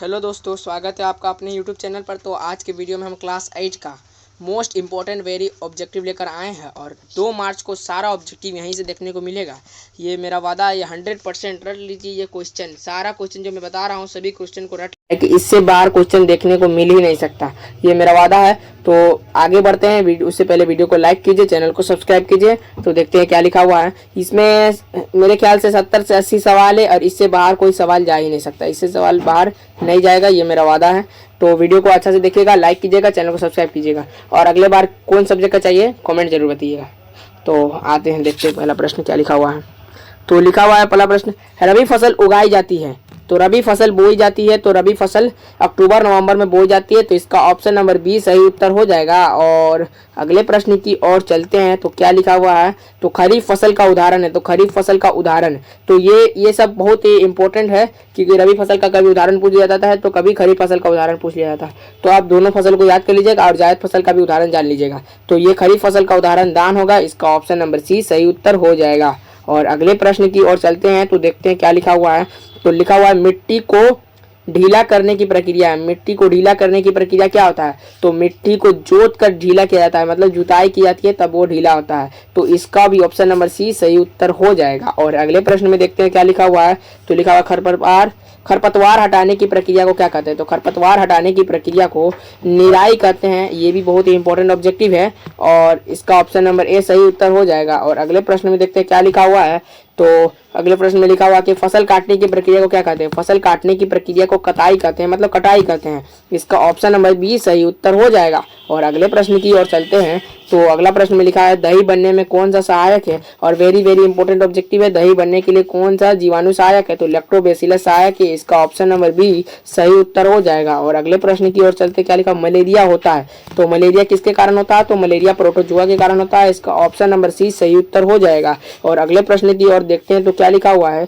Hello दोस्तों, स्वागत है आपका अपने यूट्यूब चैनल पर। तो आज के वीडियो में हम क्लास 8 का मोस्ट इम्पॉर्टेंट वेरी ऑब्जेक्टिव लेकर आए हैं और 2 मार्च को सारा ऑब्जेक्टिव यहीं से देखने को मिलेगा। ये मेरा वादा है, ये 100% रट लीजिए। ये क्वेश्चन, सारा क्वेश्चन जो मैं बता रहा हूँ सभी क्वेश्चन को रट कि इससे बाहर क्वेश्चन देखने को मिल ही नहीं सकता, ये मेरा वादा है। तो आगे बढ़ते हैं। उससे पहले वीडियो को लाइक कीजिए, चैनल को सब्सक्राइब कीजिए। तो देखते हैं क्या लिखा हुआ है इसमें। मेरे ख्याल से 70 से 80 सवाल है और इससे बाहर कोई सवाल जा ही नहीं सकता, इससे सवाल बाहर नहीं जाएगा, ये मेरा वादा है। तो वीडियो को अच्छा से देखिएगा, लाइक कीजिएगा, चैनल को सब्सक्राइब कीजिएगा और अगले बार कौन सब्जेक्ट का चाहिए कमेंट जरूर बताइएगा। तो आते हैं, देखते हैं पहला प्रश्न क्या लिखा हुआ है। तो लिखा हुआ है पहला प्रश्न, रबी फसल उगाई जाती है तो रबी फसल बोई जाती है, तो रबी फसल अक्टूबर नवंबर में बोई जाती है, तो इसका ऑप्शन नंबर बी सही उत्तर हो जाएगा। और अगले प्रश्न की ओर चलते हैं। तो क्या लिखा हुआ है, तो खरीफ फसल का उदाहरण है, तो खरीफ फसल का उदाहरण, तो ये सब बहुत ही इंपॉर्टेंट है क्योंकि रबी फसल का कभी उदाहरण पूछ लिया जाता है तो कभी खरीफ फसल का उदाहरण पूछ लिया जाता है। तो आप दोनों फसल को याद कर लीजिएगा और जायद फसल का भी उदाहरण जान लीजिएगा। तो ये खरीफ फसल का उदाहरण धान होगा, इसका ऑप्शन नंबर सी सही उत्तर हो जाएगा। और अगले प्रश्न की ओर चलते हैं। तो देखते हैं क्या लिखा हुआ है। तो लिखा हुआ है मिट्टी को ढीला करने की प्रक्रिया है। मिट्टी को ढीला करने की प्रक्रिया क्या होता है, तो मिट्टी को जोत कर ढीला किया जाता है, मतलब जुताई की जाती है तब वो ढीला होता है। तो इसका भी ऑप्शन नंबर सी सही उत्तर हो जाएगा। और अगले प्रश्न में देखते हैं क्या लिखा हुआ है। तो लिखा हुआ खरपतवार हटाने की प्रक्रिया को क्या कहते हैं, तो खरपतवार हटाने की प्रक्रिया को निराई कहते हैं। ये भी बहुत ही इंपॉर्टेंट ऑब्जेक्टिव है और इसका ऑप्शन नंबर ए सही उत्तर हो जाएगा। और अगले प्रश्न में देखते हैं क्या लिखा हुआ है। तो अगले प्रश्न में लिखा हुआ कि फसल काटने की प्रक्रिया को क्या कहते हैं, फसल काटने की प्रक्रिया को कटाई कहते हैं, मतलब कटाई कहते हैं। इसका ऑप्शन नंबर बी सही उत्तर हो जाएगा। और अगले प्रश्न की ओर चलते हैं। तो अगला प्रश्न में लिखा है दही बनने में कौन सा सहायक है, और वेरी वेरी इंपॉर्टेंट ऑब्जेक्टिव है, दही बनने के लिए कौन सा जीवाणु सहायक है, तो लैक्टोबैसिलस सहायक है, इसका ऑप्शन नंबर बी सही उत्तर हो जाएगा। और अगले प्रश्न की ओर चलते क्या लिखा, मलेरिया होता है, तो मलेरिया किसके कारण होता है, तो मलेरिया प्रोटोजुआ के कारण होता है, इसका ऑप्शन नंबर सी सही उत्तर हो जाएगा। और अगले प्रश्न की ओर देखते हैं। तो क्या लिखा हुआ है,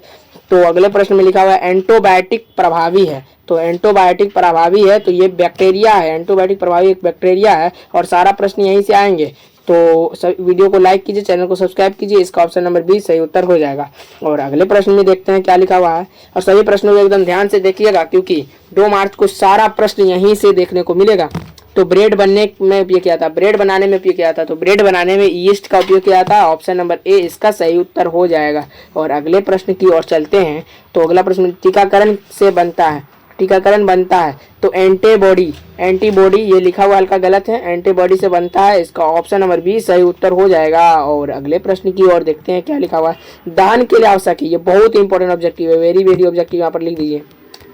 तो अगले प्रश्न में लिखा हुआ है एंटीबायोटिक प्रभावी है, तो एंटीबायोटिक प्रभावी है, तो ये बैक्टीरिया है, एंटीबायोटिक प्रभावी एक बैक्टीरिया है। और सारा प्रश्न यहीं से आएंगे। तो वीडियो को लाइक कीजिए, चैनल को सब्सक्राइब कीजिए, इसका ऑप्शन नंबर बी सही उत्तर हो जाएगा। और अगले प्रश्न में देखते हैं क्या लिखा हुआ है। और सभी प्रश्नों को एकदम ध्यान से देखिएगा क्योंकि 2 मार्च को सारा प्रश्न यहीं से देखने को मिलेगा। तो ब्रेड बनने में उपयोग किया था, ब्रेड बनाने में उपयोग किया था, तो ब्रेड बनाने में ईस्ट का उपयोग किया था, ऑप्शन नंबर ए इसका सही उत्तर हो जाएगा। और अगले प्रश्न की ओर चलते हैं। तो अगला प्रश्न टीकाकरण से बनता है, टीकाकरण बनता है, तो एंटीबॉडी, एंटीबॉडी ये लिखा हुआ हल्का गलत है, एंटीबॉडी से बनता है, इसका ऑप्शन नंबर बी सही उत्तर हो जाएगा। और अगले प्रश्न की ओर देखते हैं क्या लिखा हुआ है। दान के लिए आवश्यक है, ये बहुत इंपॉर्टेंट ऑब्जेक्टिव है, वेरी वेरी ऑब्जेक्टिव यहाँ पर लिख दीजिए।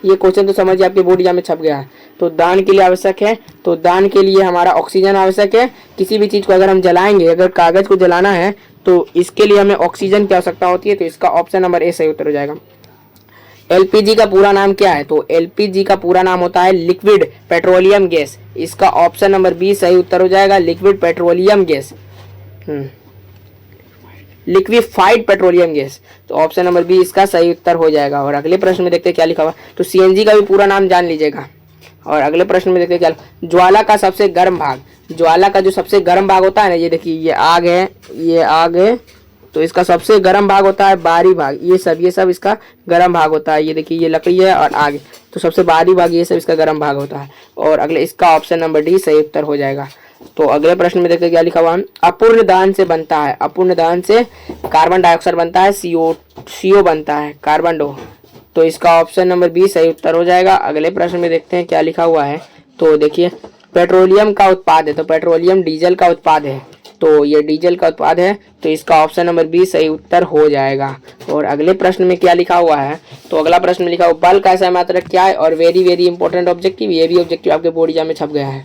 ये क्वेश्चन तो समझिए आपके बोर्ड एग्जाम में छप गया है। तो दान के लिए आवश्यक है, तो दान के लिए हमारा ऑक्सीजन आवश्यक है। किसी भी चीज को अगर हम जलाएंगे, अगर कागज को जलाना है तो इसके लिए हमें ऑक्सीजन की आवश्यकता होती है, तो इसका ऑप्शन नंबर ए सही उत्तर हो जाएगा। एलपीजी का पूरा नाम क्या है, तो एलपीजी का पूरा नाम होता है लिक्विड पेट्रोलियम गैस, इसका ऑप्शन नंबर बी सही उत्तर हो जाएगा, liquid petroleum gas, liquefied petroleum gas, तो ऑप्शन नंबर बी इसका सही उत्तर हो जाएगा। और अगले प्रश्न में देखते हैं क्या लिखा हुआ। तो सीएनजी का भी पूरा नाम जान लीजिएगा। और अगले प्रश्न में देखते हैं क्या, ज्वाला का सबसे गर्म भाग, ज्वाला का जो सबसे गर्म भाग होता है ना, ये देखिए ये आग है, ये आग है, तो इसका सबसे गर्म भाग होता है बाहरी भाग, ये सब इसका गर्म भाग होता है। ये देखिए ये लकड़ी है और आग, तो सबसे बाहरी भाग ये सब इसका गर्म भाग होता है। और अगले इसका ऑप्शन नंबर डी सही उत्तर हो जाएगा। तो अगले प्रश्न में देखते हैं क्या लिखा हुआ है। अपूर्ण दहन से बनता है, अपूर्ण दहन से कार्बन डाइऑक्साइड बनता है, सीओ बनता है, कार्बन डो, तो इसका ऑप्शन नंबर बी सही उत्तर हो जाएगा। अगले प्रश्न में देखते हैं क्या लिखा हुआ है। तो देखिए पेट्रोलियम का उत्पाद है, तो पेट्रोलियम डीजल का उत्पाद है, तो ये डीजल का उत्पाद है, तो इसका ऑप्शन नंबर बी सही उत्तर हो जाएगा। और अगले प्रश्न में क्या लिखा हुआ है। तो अगला प्रश्न में लिखा हुआ बल का SI मात्रक क्या है, और वेरी वेरी इंपॉर्टेंट ऑब्जेक्टिव, ये भी ऑब्जेक्टिव आपके बोर्ड एग्जाम में छप गया है।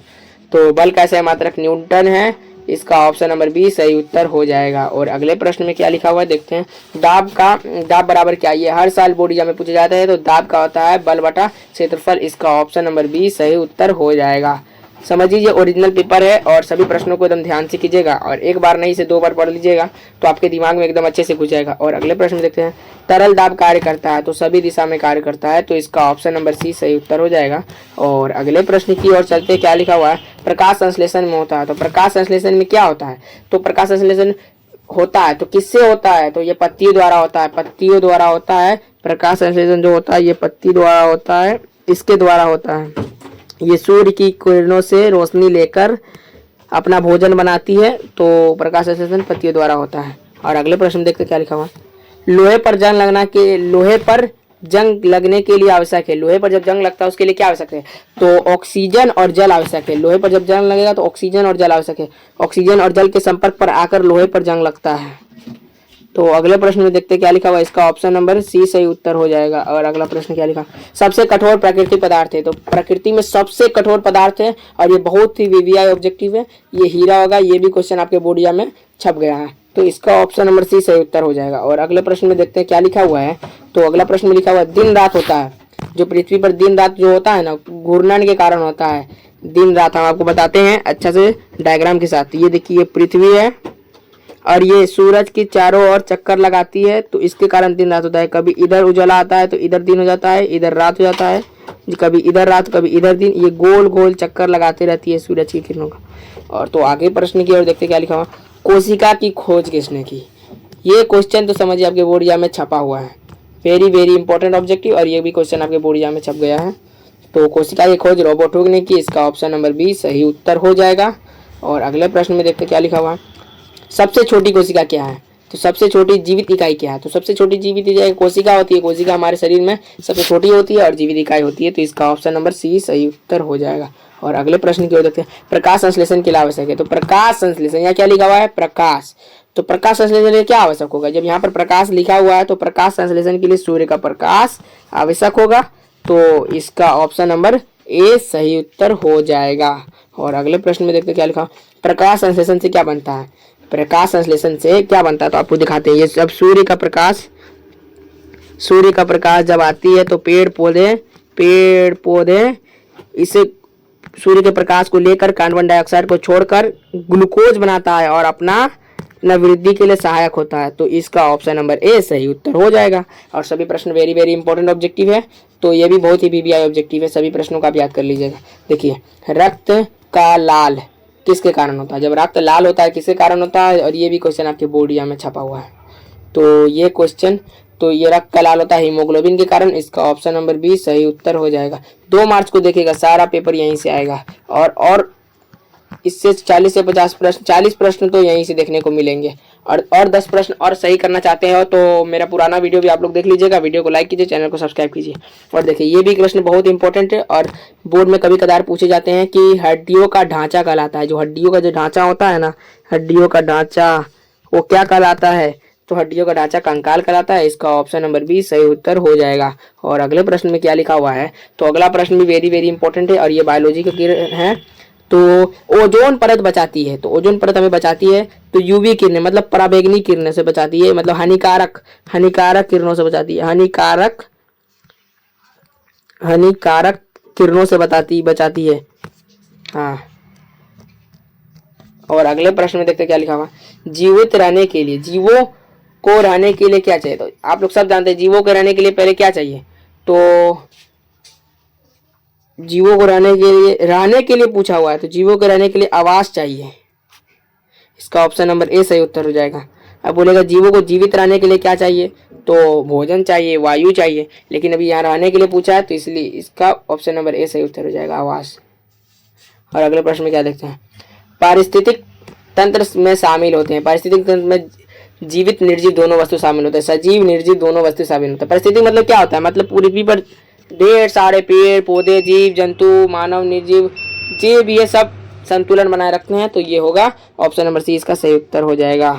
तो बल का SI मात्रक न्यूटन है, इसका ऑप्शन नंबर बी सही उत्तर हो जाएगा। और अगले प्रश्न में क्या लिखा हुआ है देखते हैं। दाब बराबर क्या, ये हर साल बोर्ड एग्जाम में पूछा जाता है, तो दाब का होता है बल बटा क्षेत्रफल, इसका ऑप्शन नंबर बी सही उत्तर हो जाएगा। समझिए ये ओरिजिनल पेपर है और सभी प्रश्नों को एकदम ध्यान से कीजिएगा और एक बार नहीं से 2 बार पढ़ लीजिएगा तो आपके दिमाग में एकदम अच्छे से घुस जाएगा। और अगले प्रश्न देखते हैं। तरल दाब कार्य करता है, तो सभी दिशा में कार्य करता है, तो इसका ऑप्शन नंबर सी सही उत्तर हो जाएगा। और अगले प्रश्न की ओर चलते क्या लिखा हुआ है। प्रकाश संश्लेषण में होता है, तो प्रकाश संश्लेषण में क्या होता है, तो प्रकाश संश्लेषण होता है तो किससे होता है, तो ये पत्तियों द्वारा होता है, पत्तियों द्वारा होता है। प्रकाश संश्लेषण जो होता है ये पत्ती द्वारा होता है, इसके द्वारा होता है। ये सूर्य की किरणों से रोशनी लेकर अपना भोजन बनाती है, तो प्रकाश संश्लेषण पत्तियों द्वारा होता है। और अगले प्रश्न में देखते हैं क्या लिखा हुआ। लोहे पर जंग लगने के लिए आवश्यक है। लोहे पर जब जंग लगता है उसके लिए क्या आवश्यक है? तो ऑक्सीजन और जल आवश्यक है। लोहे पर जब जंग लगेगा तो ऑक्सीजन और जल आवश्यक है। ऑक्सीजन और जल के संपर्क पर आकर लोहे पर जंग लगता है। तो अगले प्रश्न में देखते हैं क्या लिखा हुआ। इसका ऑप्शन नंबर सी सही उत्तर हो जाएगा। और अगला प्रश्न क्या लिखा, सबसे कठोर प्राकृतिक पदार्थ है। तो प्रकृति में सबसे कठोर पदार्थ है और ये बहुत ही वीवीआई ऑब्जेक्टिव है। ये हीरा होगा। ये भी क्वेश्चन आपके बोर्ड एग्जाम में छप गया है, तो इसका ऑप्शन नंबर सी सही उत्तर हो जाएगा। और अगले प्रश्न में देखते हैं क्या लिखा हुआ है। तो अगला प्रश्न में लिखा हुआ है दिन रात होता है। जो पृथ्वी पर दिन रात जो होता है ना, घूर्णन के कारण होता है दिन रात। हम आपको बताते हैं अच्छा से डायग्राम के साथ। ये देखिए, ये पृथ्वी है और ये सूरज की चारों ओर चक्कर लगाती है, तो इसके कारण दिन रात होता है। कभी इधर उजाला आता है तो इधर दिन हो जाता है, इधर रात हो जाता है। कभी इधर रात कभी इधर दिन, ये गोल गोल चक्कर लगाते रहती है सूरज की किरणों का। और तो आगे प्रश्न की ओर देखते क्या लिखा हुआ। कोशिका की खोज किसने की? ये क्वेश्चन तो समझिए आपके बोर्ड एग्जाम में छपा हुआ है। वेरी वेरी इंपॉर्टेंट ऑब्जेक्टिव, और ये भी क्वेश्चन आपके बोर्ड एग्जाम में छप गया है। तो कोशिका की खोज रॉबर्ट हुक ने की। इसका ऑप्शन नंबर बी सही उत्तर हो जाएगा। और अगले प्रश्न में देखते क्या लिखा हुआ। सबसे छोटी कोशिका क्या है? तो सबसे छोटी जीवित इकाई क्या है? तो सबसे छोटी जीवित इकाई कोशिका होती है। कोशिका हमारे शरीर में सबसे छोटी होती है और जीवित इकाई होती है, तो इसका ऑप्शन नंबर सी सही उत्तर हो जाएगा। और अगले प्रश्न की ओर देखते हैं। प्रकाश संश्लेषण के लिए आवश्यक है। तो प्रकाश संश्लेषण, यहाँ क्या लिखा हुआ है? प्रकाश। तो प्रकाश संश्लेषण के लिए क्या आवश्यक होगा? जब यहाँ पर प्रकाश लिखा हुआ है तो प्रकाश संश्लेषण के लिए सूर्य का प्रकाश आवश्यक होगा, तो इसका ऑप्शन नंबर ए सही उत्तर हो जाएगा। और अगले प्रश्न में देखते हैं क्या लिखा। प्रकाश संश्लेषण से क्या बनता है? प्रकाश संश्लेषण से क्या बनता है तो आपको दिखाते हैं। ये जब सूर्य का प्रकाश जब आती है तो पेड़ पौधे इसे सूर्य के प्रकाश को लेकर कार्बन डाइऑक्साइड को छोड़कर ग्लूकोज बनाता है और अपना वृद्धि के लिए सहायक होता है, तो इसका ऑप्शन नंबर ए सही उत्तर हो जाएगा। और सभी प्रश्न वेरी वेरी इंपॉर्टेंट ऑब्जेक्टिव है, तो ये भी बहुत ही वीवीआई ऑब्जेक्टिव है। सभी प्रश्नों का आप याद कर लीजिएगा। देखिए, रक्त का लाल किसके कारण होता है? जब रक्त लाल होता है किसके कारण होता है? और ये भी क्वेश्चन आपके बोर्ड एग्जाम में छपा हुआ है। तो ये क्वेश्चन, तो ये रक्त का लाल होता है हीमोग्लोबिन के कारण। इसका ऑप्शन नंबर बी सही उत्तर हो जाएगा। 2 मार्च को देखिएगा, सारा पेपर यहीं से आएगा। और इससे 40 से 50 प्रश्न, 40 प्रश्न तो यहीं से देखने को मिलेंगे। और 10 प्रश्न और सही करना चाहते हो तो मेरा पुराना वीडियो भी आप लोग देख लीजिएगा। वीडियो को लाइक कीजिए, चैनल को सब्सक्राइब कीजिए। और देखिए, ये भी प्रश्न बहुत इंपॉर्टेंट है और बोर्ड में कभी कदार पूछे जाते हैं कि हड्डियों का ढांचा कहलाता है। जो हड्डियों का जो ढांचा होता है ना, हड्डियों का ढांचा वो क्या कहलाता है? तो हड्डियों का ढांचा कंकाल कहलाता है। इसका ऑप्शन नंबर बी सही उत्तर हो जाएगा। और अगले प्रश्न में क्या लिखा हुआ है? तो अगला प्रश्न भी वेरी वेरी इंपॉर्टेंट है और ये बायोलॉजी का है। तो ओजोन परत बचाती है। तो ओजोन परत हमें बचाती है तो यूवी किरणें, मतलब पराबैंगनी किरणें से बचाती है, मतलब हानिकारक किरणों से बचाती है। हानिकारक किरणों से बचाती है। हाँ। और अगले प्रश्न में देखते हैं क्या लिखा हुआ। जीवित रहने के लिए, जीवों को रहने के लिए क्या चाहिए? तो आप लोग सब जानते हैं जीवों को रहने के लिए पहले क्या चाहिए? तो जीवों को रहने के लिए पूछा हुआ है, तो जीवों को रहने के लिए आवास चाहिए। इसका ऑप्शन नंबर ए सही उत्तर हो जाएगा। अब बोलेगा जीवों को जीवित रहने के लिए क्या चाहिए? तो भोजन चाहिए, वायु चाहिए, लेकिन अभी यहाँ रहने के लिए पूछा है तो इसलिए इसका ऑप्शन नंबर ए सही उत्तर हो जाएगा, आवास। और अगले प्रश्न में क्या देखते हैं। पारिस्थितिक तंत्र में शामिल होते हैं। पारिस्थितिक तंत्र में जीवित निर्जीव दोनों वस्तु शामिल होते हैं। सजीव निर्जीव दोनों वस्तु शामिल होते हैं। पारिस्थितिक मतलब क्या होता है? मतलब पृथ्वी पर ढेर सारे पेड़ पौधे, जीव जंतु, मानव, निर्जीव जीव, ये सब संतुलन बनाए रखते हैं, तो ये होगा ऑप्शन नंबर सी, इसका सही उत्तर हो जाएगा।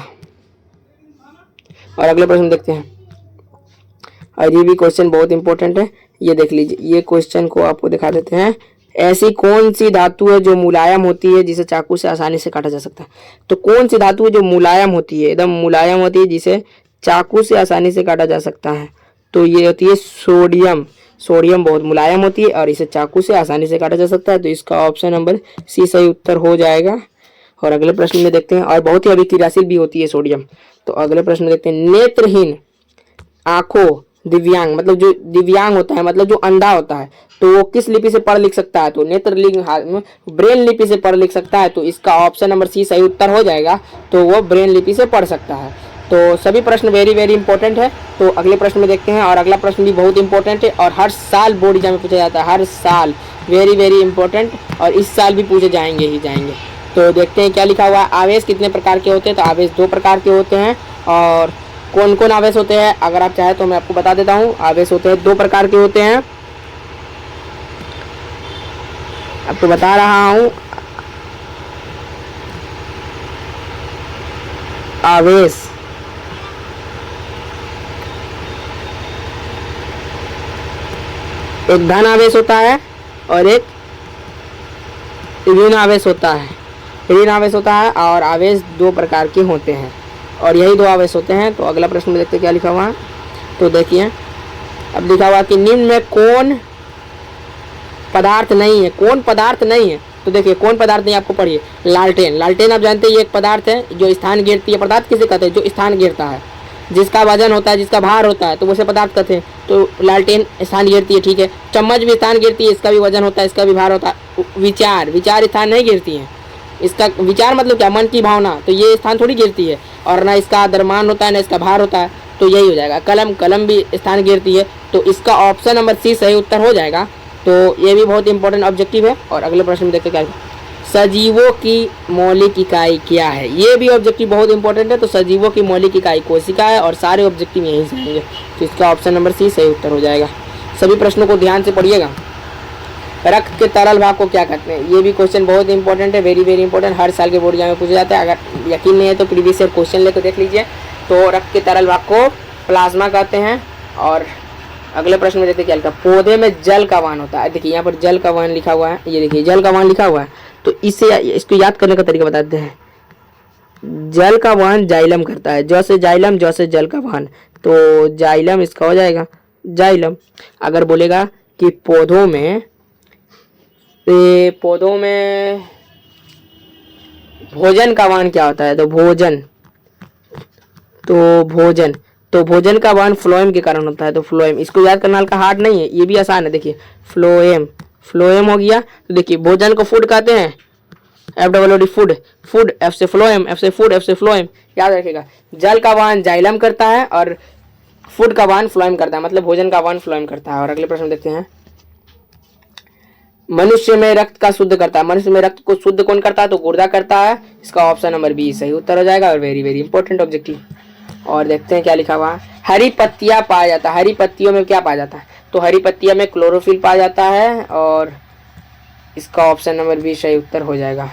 और अगले प्रश्न देखते हैं। और ये भी क्वेश्चन बहुत इंपॉर्टेंट है, ये देख लीजिए। ये क्वेश्चन को आपको दिखा देते हैं। ऐसी कौन सी धातु है जो मुलायम होती है जिसे चाकू से आसानी से काटा जा सकता है? तो कौन सी धातु है जो मुलायम होती है, एकदम मुलायम होती है, जिसे चाकू से आसानी से काटा जा सकता है? तो ये होती है सोडियम। सोडियम बहुत मुलायम होती है और इसे चाकू से आसानी से काटा जा सकता है, तो इसका ऑप्शन नंबर सी सही उत्तर हो जाएगा। और अगले प्रश्न में देखते हैं। और बहुत ही अभिक्रियाशील भी होती है सोडियम। तो अगले प्रश्न में देखते हैं। नेत्रहीन आंखों, दिव्यांग, मतलब जो दिव्यांग होता है, मतलब जो अंधा होता है, तो वो किस लिपि से पढ़ लिख सकता है? तो ब्रेन लिपि से पढ़ लिख सकता है, तो इसका ऑप्शन नंबर सी सही उत्तर हो जाएगा। तो वो ब्रेन लिपि से पढ़ सकता है। तो सभी प्रश्न वेरी वेरी इंपॉर्टेंट है। तो अगले प्रश्न में देखते हैं, और अगला प्रश्न भी बहुत इंपॉर्टेंट है और हर साल बोर्ड एग्जाम में पूछा जाता है, हर साल वेरी वेरी इंपॉर्टेंट, और इस साल भी पूछे जाएंगे ही जाएंगे। तो देखते हैं क्या लिखा हुआ है। आवेश कितने प्रकार के होते हैं? तो आवेश 2 प्रकार के होते हैं। और कौन कौन आवेश होते हैं अगर आप चाहें तो मैं आपको बता देता हूँ। आवेश होते हैं 2 प्रकार के होते हैं, आपको बता रहा हूँ। आवेश एक धन आवेश होता है और एक ऋण आवेश होता है। ऋण आवेश होता है और आवेश 2 प्रकार के होते हैं और यही 2 आवेश होते हैं। तो अगला प्रश्न में देखते हैं क्या लिखा हुआ है। तो देखिए अब लिखा हुआ कि निम्न में कौन पदार्थ नहीं है? कौन पदार्थ नहीं है? तो देखिए कौन पदार्थ नहीं, आपको पढ़िए। लालटेन, लालटेन आप जानते हैं ये एक पदार्थ है जो स्थान गिरती है। पदार्थ किसे कहते हैं? जो स्थान गिरता है, जिसका वजन होता है, जिसका भार होता है, तो उसे पदार्थ कहते हैं। तो लालटेन स्थान गिरती है, ठीक है। चम्मच भी स्थान गिरती है, इसका भी वजन होता है, इसका भी भार होता है। विचार, विचार स्थान नहीं गिरती है। इसका विचार मतलब क्या? मन की भावना, तो ये स्थान थोड़ी गिरती है। और ना इसका द्रव्यमान होता है ना इसका भार होता है, तो यही हो जाएगा। कलम, कलम भी स्थान गिरती है, तो इसका ऑप्शन नंबर सी सही उत्तर हो जाएगा। तो ये भी बहुत इंपॉर्टेंट ऑब्जेक्टिव है। और अगले प्रश्न में देखते क्या है। सजीवों की मौलिक इकाई क्या है? ये भी ऑब्जेक्टिव बहुत इंपॉर्टेंट है। तो सजीवों की मौलिक इकाई कोशिका है और सारे ऑब्जेक्टिव यहीं से आएंगे, तो इसका ऑप्शन नंबर सी सही उत्तर हो जाएगा। सभी प्रश्नों को ध्यान से पढ़िएगा। रक्त के तरल भाग को क्या कहते हैं? ये भी क्वेश्चन बहुत इंपॉर्टेंट है, वेरी वेरी इंपॉर्टेंट, हर साल के बोर्ड एग्जाम में पूछा जाता है। अगर यकीन नहीं है तो प्रीवियस ईयर क्वेश्चन लेकर देख लीजिए। तो रक्त के तरल भाग को प्लाज्मा कहते हैं। और अगले प्रश्न में देखते क्या लिखा। पौधे में जल का वहन होता है। देखिए यहाँ पर जल का वहन लिखा हुआ है, ये देखिए जल का वहन लिखा हुआ है। तो इसको याद करने का तरीका बताते हैं। जल का वहन जाइलम करता है, जैसे जाइलम जैसे जल का वहन, तो जाइलम इसका हो जाएगा जाइलम। अगर बोलेगा कि पौधों में भोजन का वहन क्या होता है? तो भोजन का वहन फ्लोएम के कारण होता है। तो फ्लोएम, इसको याद करना हल्का हार्ड नहीं है, ये भी आसान है। देखिए फ्लोएम हो गया। तो देखिए भोजन को फूड कहते हैं, FOOD, फूड, F से फ्लोएम, F से फूड, F से फ्लोएम, याद रखिएगा। जल का वहन जाइलम करता है और फूड का वहन फ्लोएम करता है, मतलब भोजन का वहन फ्लोएम करता है। और अगले प्रश्न देखते हैं। मनुष्य में रक्त का शुद्ध करता है। मनुष्य में रक्त को शुद्ध कौन करता है? तो गुर्दा करता है। इसका ऑप्शन नंबर बी सही उत्तर हो जाएगा और वेरी वेरी इंपॉर्टेंट ऑब्जेक्टिव। और देखते हैं क्या लिखा हुआ है। हरी पत्तियां पाया जाता है। हरी पत्तियों में क्या पाया जाता है? तो हरी पत्तियों में क्लोरोफिल पाया जाता है और इसका ऑप्शन नंबर बी सही उत्तर हो जाएगा।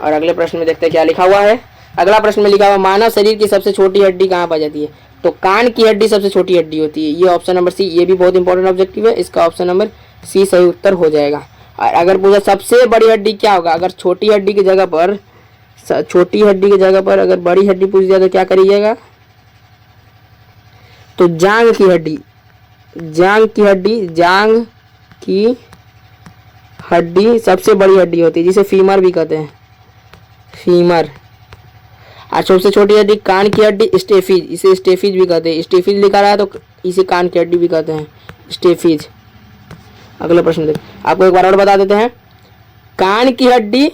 और अगले प्रश्न में देखते हैं क्या लिखा हुआ है। अगला प्रश्न में लिखा हुआ मानव शरीर की सबसे छोटी हड्डी कहाँ पाई जाती है? तो कान की हड्डी सबसे छोटी हड्डी होती है, ये ऑप्शन नंबर सी। ये भी बहुत इंपॉर्टेंट ऑब्जेक्टिव है, इसका ऑप्शन नंबर सी सही उत्तर हो जाएगा। और अगर पूछा सबसे बड़ी हड्डी क्या होगा? अगर छोटी हड्डी की जगह पर अगर बड़ी हड्डी पूछ दिया तो क्या करिएगा? तो जांग की हड्डी सबसे बड़ी हड्डी होती है, जिसे फीमर भी कहते हैं, फीमर। और सबसे छोटी हड्डी कान की हड्डी स्टेफिज, इसे स्टेफिज भी कहते हैं। स्टेफिज लिखा रहा है तो इसे कान की हड्डी भी कहते हैं, स्टेफिज। अगला प्रश्न देख, आपको एक बार और बता देते हैं। कान की हड्डी,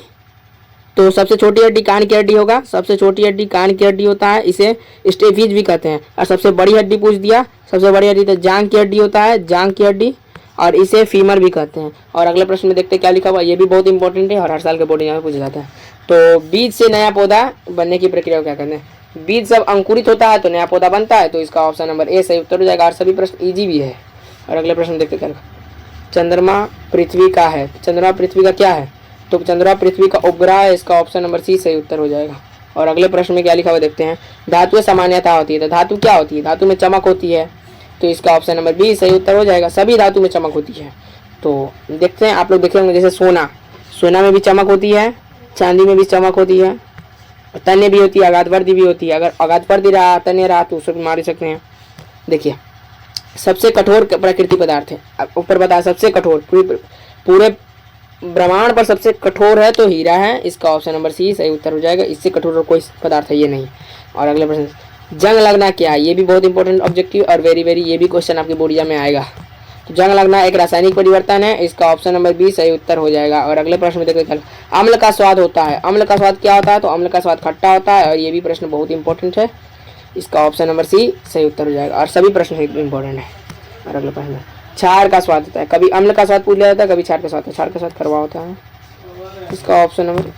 तो सबसे छोटी हड्डी कान की हड्डी होगा, सबसे छोटी हड्डी कान की हड्डी होता है, इसे स्टेफिज भी कहते हैं। और सबसे बड़ी हड्डी पूछ दिया, सबसे बड़ी हड्डी तो जांग की हड्डी होता है, जांग की हड्डी, और इसे फीमर भी कहते हैं। और अगले प्रश्न में देखते हैं क्या लिखा हुआ। ये भी बहुत इंपॉर्टेंट है और हर साल के बोर्ड एग्जाम में पूछा जाता है। तो बीज से नया पौधा बनने की प्रक्रिया को क्या कहते हैं? बीज जब अंकुरित होता है तो नया पौधा बनता है, तो इसका ऑप्शन नंबर ए सही उत्तर हो जाएगा। और सभी प्रश्न इजी भी है। और अगले प्रश्न देखते क्या लिखा। चंद्रमा पृथ्वी का है, चंद्रमा पृथ्वी का क्या है? तो चंद्रमा पृथ्वी का उपग्रह है, इसका ऑप्शन नंबर सी सही उत्तर हो जाएगा। और अगले प्रश्न में क्या लिखा हुआ देखते हैं। धातु सामान्यता होती है, तो धातु क्या होती है? धातु में चमक होती है, तो इसका ऑप्शन नंबर बी सही उत्तर हो जाएगा। सभी धातु में चमक होती है। तो देखते हैं, आप लोग देखे होंगे जैसे सोना में भी चमक होती है, चांदी में भी चमक होती है, तन्य भी होती है, अगाधवर्दी भी होती है। अगर अगाधवर्दी रहा, तन्य रहा तो उसे भी मार सकते हैं। देखिए सबसे कठोर प्रकृति पदार्थ है, ऊपर बताया सबसे कठोर, पूरे ब्रह्मांड पर सबसे कठोर है तो हीरा है, इसका ऑप्शन नंबर सी सही उत्तर हो जाएगा। इससे कठोर कोई पदार्थ है ये नहीं। और अगले प्रश्न, जंग लगना क्या है? ये भी बहुत इंपॉर्टेंट ऑब्जेक्टिव और वेरी वेरी, ये भी क्वेश्चन आपके बोर्ड एग्जाम में आएगा। तो जंग लगना एक रासायनिक परिवर्तन है, इसका ऑप्शन नंबर बी सही उत्तर हो जाएगा। और अगले प्रश्न में देखते हैं अम्ल का स्वाद होता है। अम्ल का स्वाद क्या होता है? तो अम्ल का स्वाद खट्टा होता है, और ये भी प्रश्न बहुत इंपॉर्टेंट है। इसका ऑप्शन नंबर सी सही उत्तर हो जाएगा। और सभी प्रश्न इंपॉर्टेंट है। और अगला प्रश्न, क्षार का स्वाद होता है, कभी अम्ल का स्वाद पूछ लिया जाता है, कभी क्षार का स्वाद। क्षार का स्वाद कड़वा होता है। इसका ऑप्शन नंबर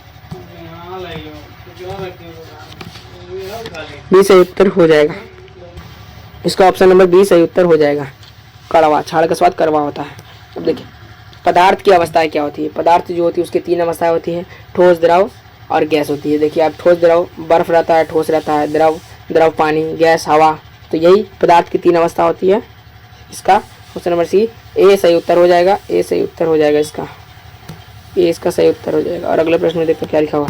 बी सही उत्तर हो जाएगा। इसका ऑप्शन नंबर बी सही उत्तर हो जाएगा। कड़वा, क्षार का स्वाद कड़वा होता है। अब देखिए पदार्थ की अवस्थाएं क्या होती है। पदार्थ जो होती है उसकी 3 अवस्थाएं होती हैं, ठोस, द्रव और गैस होती है। देखिए आप ठोस, द्रव, बर्फ रहता है, ठोस रहता है, द्रव, द्रव पानी, गैस हवा। तो यही पदार्थ की 3 अवस्था होती है। इसका ऑप्शन नंबर सी ए सही उत्तर हो जाएगा। ए सही उत्तर हो जाएगा इसका, ए इसका सही उत्तर हो जाएगा। और अगले प्रश्न में देखते हैं क्या लिखा हुआ।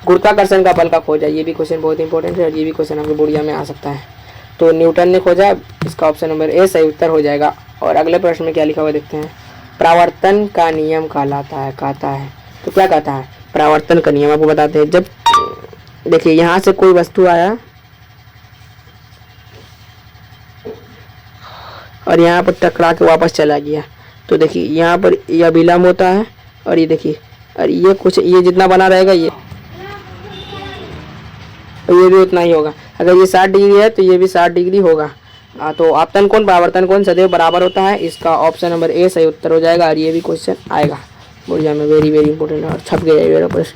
गुरुत्वाकर्षण का बल का खोजा, ये भी क्वेश्चन बहुत इंपॉर्टेंट है और ये भी क्वेश्चन आपके बोर्ड में आ सकता है। तो न्यूटन ने खोजा, इसका ऑप्शन नंबर ए सही उत्तर हो जाएगा। और अगले प्रश्न में क्या लिखा हुआ देखते हैं। परावर्तन का नियम कहता है। तो क्या कहता है परावर्तन का नियम, आपको बताते हैं। जब देखिए यहाँ से कोई वस्तु आया और यहाँ पर टकरा के वापस चला गया, तो देखिए यहाँ पर यह अभिलंब होता है और ये देखिए, और ये कुछ ये जितना बना रहेगा ये भी उतना ही होगा। अगर ये 60 डिग्री है तो ये भी 60 डिग्री होगा। तो आपतन कोण परावर्तन कोण सदैव बराबर होता है। इसका ऑप्शन नंबर ए सही उत्तर हो जाएगा। और ये भी क्वेश्चन आएगा बोलिए में, वेरी वेरी इंपॉर्टेंट है। और छप गया ये प्रश्न,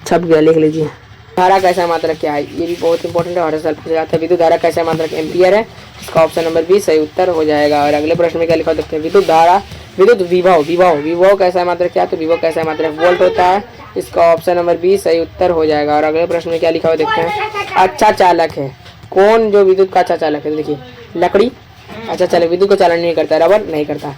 छप गया, लिख लीजिए। धारा कैसा मात्रक क्या है, ये भी बहुत इंपॉर्टेंट है, हर साल पूछा जाता है। विद्युत धारा कैसा मात्रक एम्पियर है। इसका ऑप्शन नंबर बी सही उत्तर हो जाएगा। और अगले प्रश्न में क्या लिखा देखते हैं। विद्युत धारा, विद्युत विभव कैसा मात्रक क्या है। तो विभव कैसा मात्रक वोल्ट होता है। इसका ऑप्शन नंबर बी सही उत्तर हो जाएगा। और अगले प्रश्न में क्या लिखा हुआ देखते हैं। अच्छा चालक है कौन, जो विद्युत का अच्छा चालक है। देखिए लकड़ी अच्छा चालक, विद्युत का चालन नहीं करता है, रबर नहीं करता है,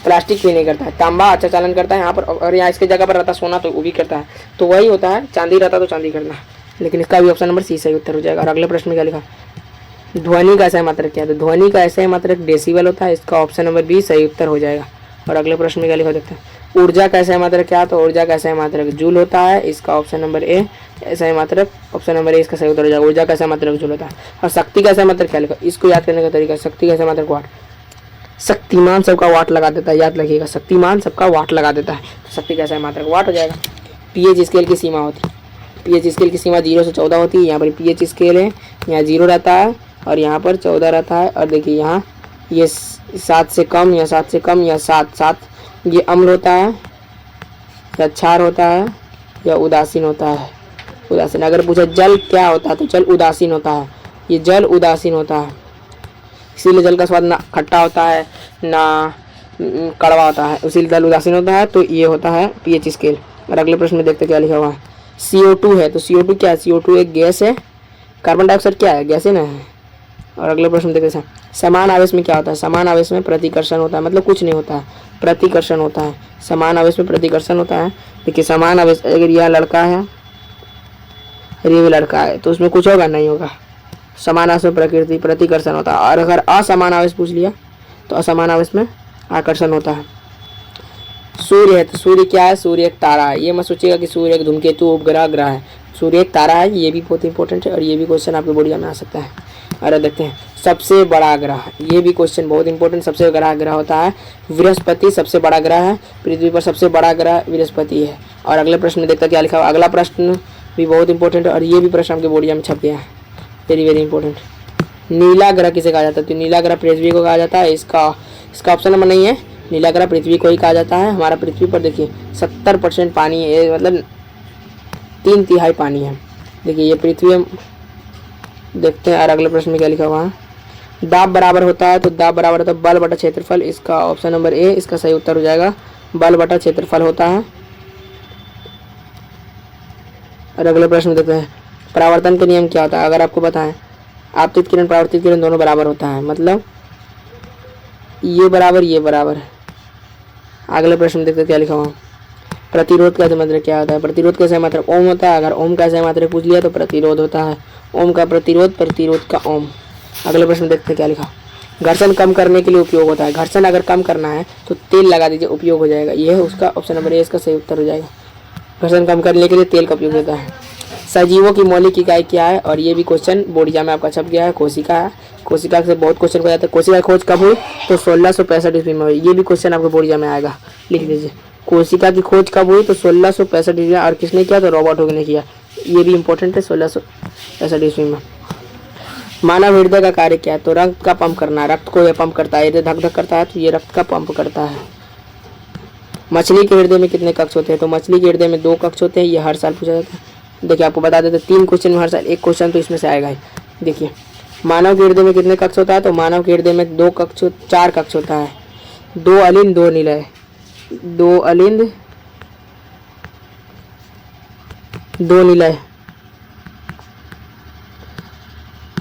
प्लास्टिक भी नहीं करता है, तांबा अच्छा चालन करता है यहाँ पर। और यहाँ इसके जगह पर रहता सोना तो वो भी करता है, तो वही होता है। चांदी रहता तो चांदी करना, लेकिन इसका भी ऑप्शन नंबर सी सही उत्तर हो जाएगा। और अगले प्रश्न में क्या लिखा। ध्वनि का ऐसा मात्रक क्या है। तो ध्वनि का ऐसा मात्रक डेसिबल होता है। इसका ऑप्शन नंबर बी सही उत्तर हो जाएगा। और अगले प्रश्न में क्या लिखा देखते हैं। ऊर्जा का ऐसा मात्रक क्या है। तो ऊर्जा का ऐसा मात्रक जूल होता है। इसका ऑप्शन नंबर ए ऐसा मात्रक, ऑप्शन नंबर ए इसका सही उत्तर हो जाएगा। ऊर्जा का ऐसा मात्रक जूल होता है। और शक्ति का ऐसा मात्रक क्या लिखा, इसको याद करने का तरीका। शक्ति का ऐसा मात्रक वाट, शक्तिमान सबका वाट लगा देता है, याद रखिएगा, शक्तिमान सबका वाट लगा देता है। तो शक्ति का ऐसा मात्रक वाट हो जाएगा। पीएच स्केल की सीमा होती है। पीएच स्केल की सीमा 0 से 14 होती है। यहाँ पर पीएच स्केल है, यहाँ 0 रहता है और यहाँ पर 14 रहता है। और देखिए यहाँ ये 7 से कम या 7 से कम या 7 ये अम्ल होता है या क्षार होता है या उदासीन होता है। उदासीन, अगर पूछे जल क्या होता है तो जल उदासीन होता है। ये जल उदासीन होता है, इसीलिए जल का स्वाद ना खट्टा होता है ना कड़वा होता है, इसीलिए जल उदासीन होता है। तो ये होता है पीएच स्केल। और अगले प्रश्न में देखते क्या लिखा हुआ है। CO2 है, तो CO2 क्या है। CO2 एक गैस है। कार्बन डाइऑक्साइड क्या है, गैस है ना। और अगले प्रश्न में देखते हैं। समान आवेश में क्या होता है। समान आवेश में प्रतिकर्षण होता है, मतलब कुछ नहीं होता है, प्रतिकर्षण होता है। समान आवेश में प्रतिकर्षण होता है। देखिए समान आवेश, अगर यह लड़का है और ये भी लड़का है तो उसमें कुछ होगा नहीं होगा। समान आवेश में प्रकृति प्रतिकर्षण होता है। और अगर असमान आवेश पूछ लिया तो असमान आवेश में आकर्षण होता है। सूर्य है, तो सूर्य क्या है। सूर्य एक तारा है। ये मत सोचिएगा कि सूर्य एक धूमकेतु उपग्रह ग्रह है। सूर्य एक तारा है, ये भी बहुत इंपॉर्टेंट है और ये भी क्वेश्चन आपके बोर्ड में आ सकता है। और देखते हैं सबसे बड़ा ग्रह, ये भी क्वेश्चन बहुत इंपॉर्टेंट। सबसे बड़ा ग्रह होता है बृहस्पति, सबसे बड़ा ग्रह है पृथ्वी पर, सबसे बड़ा ग्रह बृहस्पति है। और अगले प्रश्न में देखते क्या लिखा हुआ। अगला प्रश्न भी बहुत इंपॉर्टेंट है और ये भी प्रश्न आपके बोर्ड में छप गया है, वेरी वेरी इंपॉर्टेंट। नीला ग्रह किसे कहा जाता है। तो नीला ग्रह पृथ्वी को कहा जाता है। इसका ऑप्शन नंबर नहीं है। नीला ग्रह पृथ्वी को ही कहा जाता है। हमारा पृथ्वी पर देखिए 70% पानी है, मतलब 3/3 पानी है। देखिए ये पृथ्वी, देखते हैं। और अगले प्रश्न में क्या लिखा हुआ है। दाब बराबर होता है, तो दाब बराबर होता है बल बटा क्षेत्रफल। इसका ऑप्शन नंबर ए इसका सही उत्तर हो जाएगा। बल बटा क्षेत्रफल होता है। और अगले प्रश्न में देखते हैं परावर्तन का नियम क्या होता है। अगर आपको बताएं आपतित किरण परावर्तित किरण दोनों बराबर होता है, मतलब ये बराबर ये बराबर। अगले प्रश्न में देखते हैं क्या लिखा हुआ। प्रतिरोध का मात्रक क्या होता है। प्रतिरोध का सही मात्रक ओम होता है। अगर ओम का सही मात्रक पूछ लिया तो प्रतिरोध होता है। ओम का प्रतिरोध, प्रतिरोध का ओम। अगले प्रश्न देखते हैं क्या लिखा। घर्षण कम करने के लिए उपयोग होता है। घर्षण अगर कम करना है तो तेल लगा दीजिए, उपयोग हो जाएगा। ये है उसका ऑप्शन नंबर ए इसका सही उत्तर हो जाएगा। घर्षण कम करने के लिए तेल का उपयोग होता है। सजीवों की मौलिक इकाई क्या है। और ये भी क्वेश्चन बोर्ड एग्जाम में आपका छप गया है। कोशिका है, कोशिका से बहुत क्वेश्चन हो जाता है। कोशिका की खोज कब हुई तो 1665 ईस्वी में हुई। ये भी क्वेश्चन आपको बोर्ड एग्जाम में आएगा, लिख लीजिए। कोशिका की खोज कब हुई तो 1665 ईस्वी में। और किसने किया तो रॉबर्ट हुक ने किया। ये भी इंपॉर्टेंट है, 1665 ईस्वी में। मानव हृदय का कार्य क्या है? तो रक्त का पंप करना है। रक्त को यह पंप करता है, यदि धक धक करता है तो ये रक्त का पंप करता है। मछली के हृदय में कितने कक्ष होते हैं? तो मछली के हृदय में 2 कक्ष होते हैं। ये हर साल पूछा जाता है। देखिए आपको बता देते 3 क्वेश्चन में हर साल 1 क्वेश्चन तो इसमें से आएगा ही। देखिए मानव के हृदय में कितने कक्ष होता है? तो मानव के हृदय में 4 कक्ष होता है। 2 अलिंद 2 निलय, 2 अलिंद 2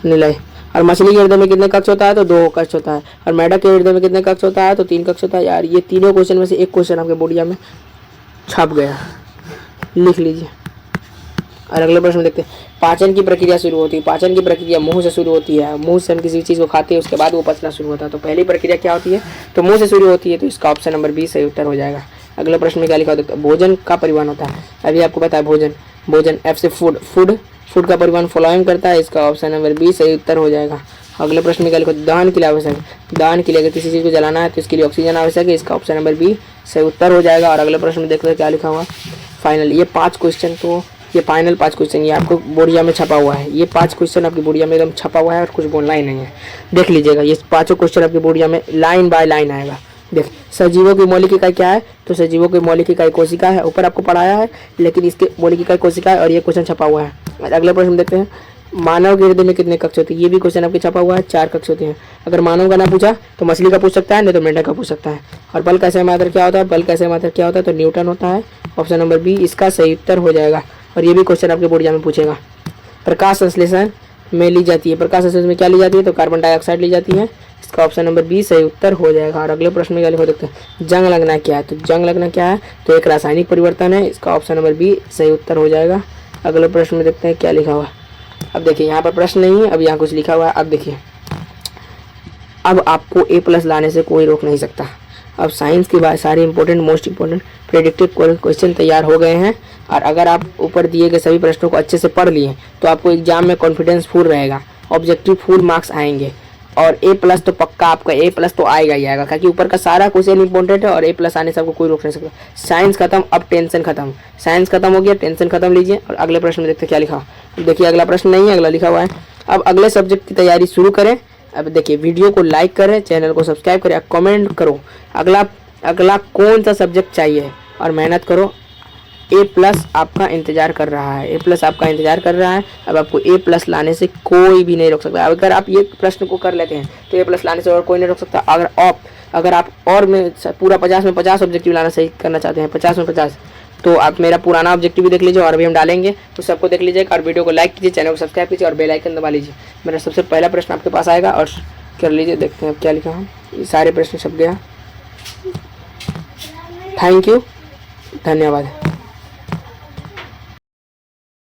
निलय। और मछली के हृदय में कितने कक्ष होता है? तो 2 कक्ष होता है। और मेढक के हृदय में कितने कक्ष होता है? तो 3 कक्ष होता है। यार ये तीनों क्वेश्चन में से एक क्वेश्चन आपके बोर्डिया में छप गया, लिख लीजिए। और अगले प्रश्न में देखते हैं, पाचन की प्रक्रिया शुरू होती है। पाचन की प्रक्रिया मुंह से शुरू होती है। मुंह से हम किसी चीज़ को खाते हैं, उसके बाद वो पचना शुरू होता है। तो पहली प्रक्रिया क्या होती है? तो मुंह से शुरू होती है। तो इसका ऑप्शन नंबर 20 सही उत्तर हो जाएगा। अगले प्रश्न में क्या लिखा होता है? भोजन का परिवहन होता है। अभी आपको पता है भोजन एफ से फूड का परिवहन फ्लोएम करता है। इसका ऑप्शन नंबर 20 सही उत्तर हो जाएगा। अगले प्रश्न में क्या लिखा? दहन के लिए आवश्यक है। दहन के लिए अगर किसी चीज़ को जलाना है तो इसके लिए ऑक्सीजन आवश्यक है। इसका ऑप्शन नंबर 20 सही उत्तर हो जाएगा। और अगले प्रश्न में देखते हैं क्या लिखा हुआ फाइनल। ये 5 क्वेश्चन तो ये फाइनल 5 क्वेश्चन ये आपको बोर्डिया में छपा हुआ है। ये 5 क्वेश्चन आपकी बोर्डिया में एकदम छपा हुआ है और कुछ बोलना ही नहीं है। देख लीजिएगा, ये 5 क्वेश्चन आपकी बोर्डिया में लाइन बाय लाइन आएगा। देख, सजीवों की मौलिक इकाई क्या है? तो सजीवों की मौलिक इकाई कोशिका है। ऊपर आपको पढ़ाया है, लेकिन इसके मौलिक इकाई कोशिका है और ये क्वेश्चन छपा हुआ है। अगले प्रश्न देखते हैं, मानव के हृदय में कितने कक्ष होते हैं? ये भी क्वेश्चन आपके छपा हुआ है, 4 कक्ष होते हैं। अगर मानव का ना पूछा तो मछली का पूछ सकता है, नहीं तो मेंढक का पूछ सकता है। और बल का सही मात्रक क्या होता है? बल का सही मात्रक क्या होता है? तो न्यूटन होता है। ऑप्शन नंबर बी इसका सही उत्तर हो जाएगा। और ये भी क्वेश्चन आपके बोर्डिया में पूछेगा। प्रकाश संश्लेषण में ली जाती है। प्रकाश संश्लेषण में क्या ली जाती है? तो कार्बन डाइऑक्साइड ली जाती है। इसका ऑप्शन नंबर 20 सही उत्तर हो जाएगा। और अगले प्रश्न में क्या लिखा देखते हैं, जंग लगना क्या है? तो जंग लगना क्या है? तो एक रासायनिक परिवर्तन है। इसका ऑप्शन नंबर बी सही उत्तर हो जाएगा। अगले प्रश्न में देखते हैं क्या लिखा हुआ। अब देखिए यहाँ पर प्रश्न नहीं है, अब यहाँ कुछ लिखा हुआ है। अब देखिए, अब आपको A+ लाने से कोई रोक नहीं सकता। अब साइंस के बाद सारे important most important predictive question तैयार हो गए हैं। और अगर आप ऊपर दिए गए सभी प्रश्नों को अच्छे से पढ़ लिए तो आपको एग्जाम में कॉन्फिडेंस फुल रहेगा, ऑब्जेक्टिव फुल मार्क्स आएंगे। और A+ तो पक्का आपका A+ तो आएगा ही आएगा, क्योंकि ऊपर का सारा क्वेश्चन इंपॉर्टेंट है और A+ आने से आपको कोई रोक नहीं सकता। साइंस खत्म, अब टेंशन खत्म। साइंस खत्म हो गया, टेंशन खत्म लीजिए। और अगले प्रश्न में देखते क्या लिखा। देखिए अगला प्रश्न नहीं है, अगला लिखा हुआ है, अब अगले सब्जेक्ट की तैयारी शुरू करें। अब देखिए वीडियो को लाइक करें, चैनल को सब्सक्राइब करें, कमेंट करो अगला कौन सा सब्जेक्ट चाहिए और मेहनत करो। A+ आपका इंतजार कर रहा है, A+ आपका इंतजार कर रहा है। अब आपको A+ लाने से कोई भी नहीं रोक सकता। अगर आप ये प्रश्न को कर लेते हैं तो A+ लाने से और कोई नहीं रोक सकता। अगर आप और में पूरा 50 में 50 ऑब्जेक्टिव लाना सही करना चाहते हैं, 50 में 50, तो आप मेरा पुराना ऑब्जेक्टिव भी देख लीजिए और अभी हम डालेंगे तो सबको देख लीजिएगा। और वीडियो को लाइक कीजिए, चैनल को सब्सक्राइब कीजिए और बेल आइकन दबा लीजिए। मेरा सबसे पहला प्रश्न आपके पास आएगा और कर लीजिए। देखते हैं क्या लिखा है। ये सारे प्रश्न छप गया। थैंक यू, धन्यवाद।